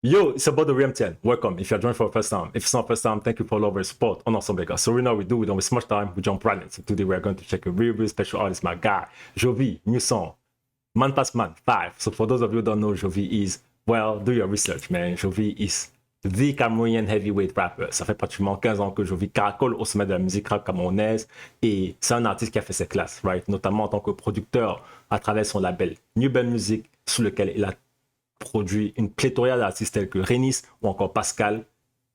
Yo, it's about the RMTN. Welcome. If you're joining for the first time, if it's not the first time, thank you for all of your support on Ensemble Guys. So right now we don't waste much time, we jump right in. So today we're going to check a really special artist, my guy, Jovi, new song, Man Pass Man 5. So for those of you who don't know Jovi is, well, do your research, man. Jovi is the Cameroonian heavyweight rapper. Ça fait pratiquement 15 ans que Jovi caracole au sommet de la musique rap camerounaise et c'est un artiste qui a fait ses classes, right? Notamment en tant que producteur à travers son label New Band Music, sous lequel il a produit une pléthore d'artistes tels que Renis ou encore Pascal,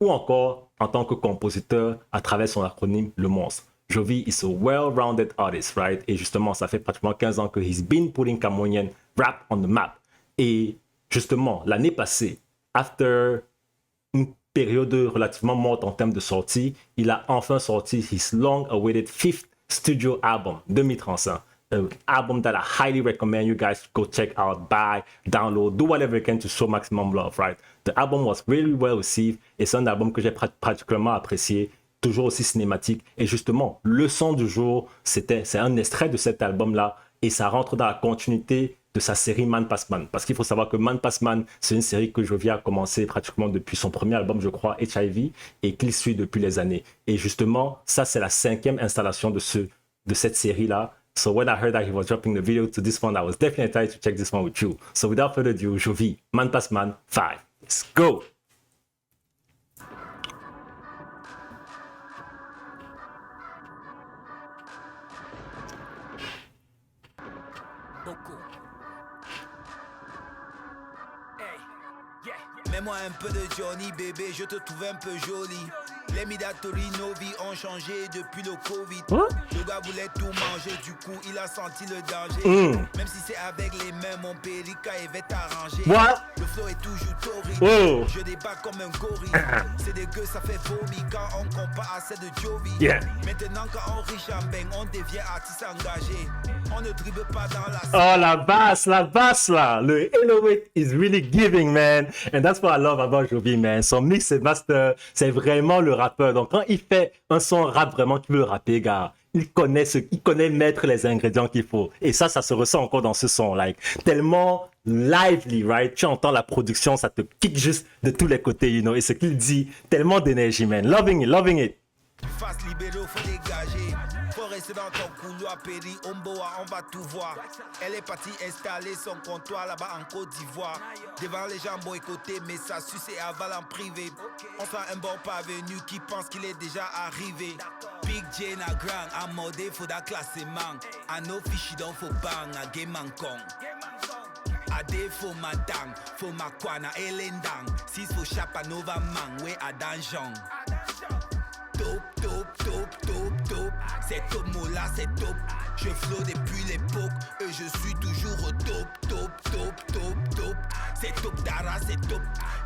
ou encore en tant que compositeur à travers son acronyme Le Monstre. Jovi is a well-rounded artist, right? Et justement, ça fait pratiquement 15 ans que he's been putting Cameroonian rap on the map. Et justement, l'année passée, after une période relativement morte en termes de sortie, il a enfin sorti his long-awaited 5th studio album, 2035. An album that I highly recommend you guys go check out, buy, download, do whatever you can to show maximum love, right? The album was really well received et c'est un album que j'ai particulièrement apprécié, toujours aussi cinématique. Et justement, le son du jour, c'est un extrait de cet album-là et ça rentre dans la continuité de sa série Man Pass Man. Parce qu'il faut savoir que Man Pass Man, c'est une série que Jovi a commencé pratiquement depuis son premier album, je crois, HIV, et qu'il suit depuis les années. Et justement, ça, c'est la 5e installation de cette série-là. So when I heard that he was dropping the video to this one, I was definitely excited to check this one with you. So without further ado, Jovi, Man Pass Man 5. Let's go! Mets-moi un peu de Johnny, bébé, je te trouve un peu jolie. Les Midatori, nos vies ont changé depuis le Covid. Le gars voulait tout manger, du coup il a senti le danger. Même si c'est avec les mains, mon périca il va t'arranger. Le flow est toujours torride. Je débarque comme un gorille. C'est dégueu, ça fait vomi quand on compare à celle de Jovi. Maintenant quand on riche en bang, on devient artiste engagé. On ne dribble pas dans la... Oh, la basse là. Le 808 is really giving, man. And that's what I love about Jovi, man. Son mix et master, c'est vraiment le rappeur. Donc, quand il fait un son rap vraiment qui veut rapper, gars, il connaît mettre les ingrédients qu'il faut. Et ça se ressent encore dans ce son, like, tellement lively, right? Tu entends la production, ça te kick juste de tous les côtés, you know. Et ce qu'il dit, tellement d'énergie, man. Loving it. Face libéraux, faut dégager. Faut rester dans ton couloir, Péri, Omboa, on va tout voir. Elle est partie installer son comptoir là-bas en Côte d'Ivoire. Devant les gens boycottés, mais ça suce et avale en privé. On sent un bon parvenu qui pense qu'il est déjà arrivé. Big Jane à grand, à modé, faut d'un classement. À nos fichis, donc faut bang, à Game Kong. A défaut ma dang, faut ma kwana et l'endang. Si faut chapa nova mang, ouais à danjon. Top, c'est top mola, c'est top. Je flow depuis l'époque et je suis toujours au top. C'est top Dara, c'est top.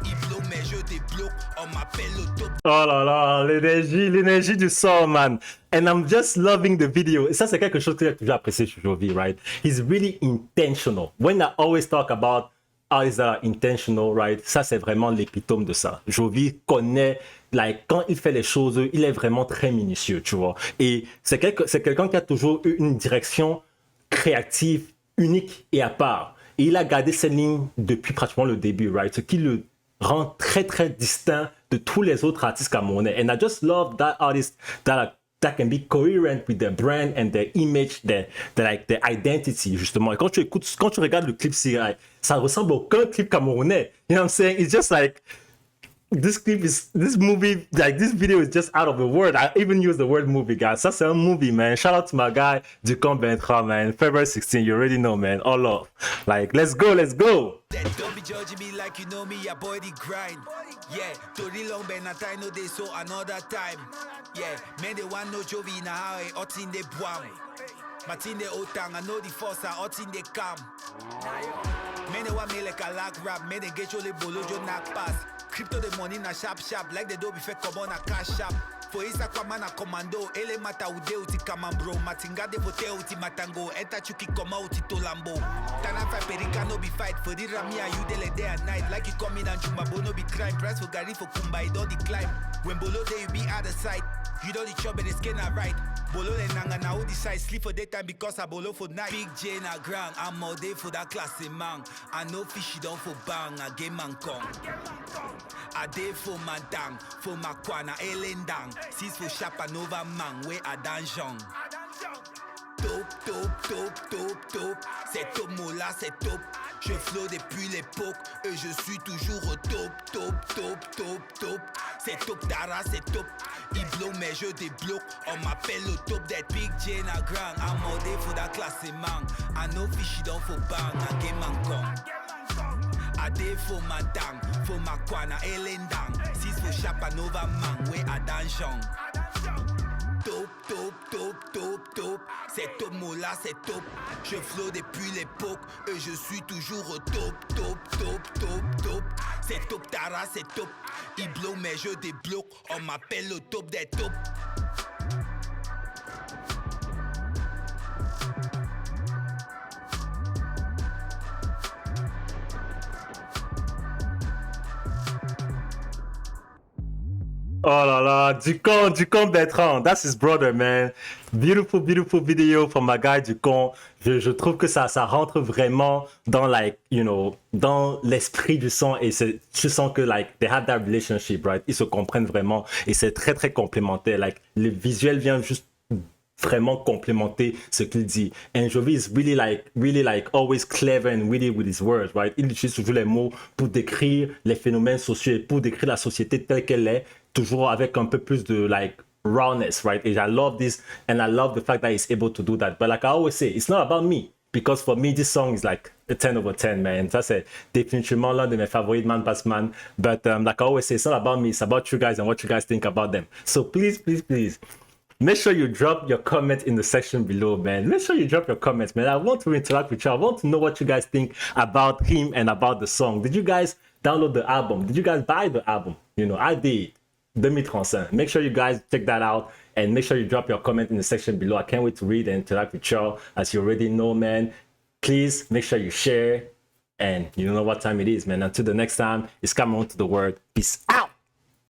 Il bloque mais je débloque, on m'appelle au top. Oh là là, l'énergie du son, man. And I'm just loving the video. Et ça, c'est quelque chose que j'ai toujours apprécié chez Jovi, right? He's really intentional. When I always talk about artists that are intentional, right? Ça, c'est vraiment l'épitome de ça. Jovi connaît, like, quand il fait les choses, il est vraiment très minutieux, tu vois. Et c'est quelqu'un qui a toujours eu une direction créative, unique et à part. Et il a gardé ses lignes depuis pratiquement le début, right? Ce qui le rend très distinct de tous les autres artistes camerounais. And I just love that artist that can be coherent with their brand and their image, their identity, justement. Et quand tu regardes le clip, ça ressemble à aucun clip camerounais. You know what I'm saying? It's just like, this video is just out of the world. I even use the word movie, guys. Ça, c'est un movie, man. Shout out to my guy, Ducombe Bentra, man. February 16, you already know, man. All love. Like, let's go. Don't be judging me like you know me, your body grind. Yeah, Tori long ben a time no day so another time. Yeah, man they want no Jovi na how I hot in the boam. Martin the otang, I know the force are hot in the cam. Man they want me like a lag rap, man they get you the bolojo knock pass. Crypto the money na sharp like they do before come on a cash shop. For isa kwa mana commando, ele mata ude uti kamambro. Matinga de vote uti matango, eta chuki koma uti tolambo. Tana fa perika no be fight, for the ramia you de day and night. Like you come in and jumabo no be crime, price for Gary for Kumba, it don't decline. When below there you be out of sight. You know the chop and the skin are right. Bolo and nanga now decide sleep for daytime because I bolo for night. Big J na ground, I'm all day for that classy man. I know fishy down for bang, I game man kong. I day for my dang, for my kwana elendang. Six for Chapanova man, where I danjong. Top, top, top, top, top. C'est top, mola, c'est top. Je flow depuis l'époque et je suis toujours au top, top, top, top, top. C'est top, Dara, c'est top. Il blow mais je débloque. On m'appelle le top that Big J na grand. I'm all day for that classy man. I know fishy don't for bang, I game man kong. I day for my dang, for my kwana elendang. Six for Chapanova man, where I danjong. Top, top, top, top, top. C'est top, mola, c'est top. Je flow depuis l'époque et je suis toujours au top, top, top, top, top. C'est top, Tara, c'est top. Il blow mais je débloque. On m'appelle le top des tops. Oh là là, Ducon Bertrand, that's his brother, man. Beautiful, beautiful video from my guy Ducon. Je trouve que ça rentre vraiment dans, like, you know, dans l'esprit du son et tu sens que, like, they have that relationship, right? Ils se comprennent vraiment et c'est très, très complémentaire. Like, le visuel vient juste vraiment complémenter ce qu'il dit. And Jovi is really like always clever and witty with his words, right? Il utilise toujours les mots pour décrire les phénomènes sociaux et pour décrire la société telle qu'elle est, toujours avec un peu plus de, like, rawness, right? And I love this, and I love the fact that he's able to do that. But like I always say, it's not about me, because for me, this song is like a 10 over 10, man. Ça, c'est définitivement l'un de mes favoris de Man Pass Man. But like I always say, it's not about me, it's about you guys and what you guys think about them. So please, please, please, make sure you drop your comment in the section below, man. Make sure you drop your comments, man. I want to interact with you. I want to know what you guys think about him and about the song. Did you guys download the album? Did you guys buy the album? You know, I did. 2035. Make sure you guys check that out and make sure you drop your comment in the section below. I can't wait to read and interact with y'all. As you already know, man, please make sure you share and you know what time it is, man. Until the next time, it's Cameron to the word. Peace out.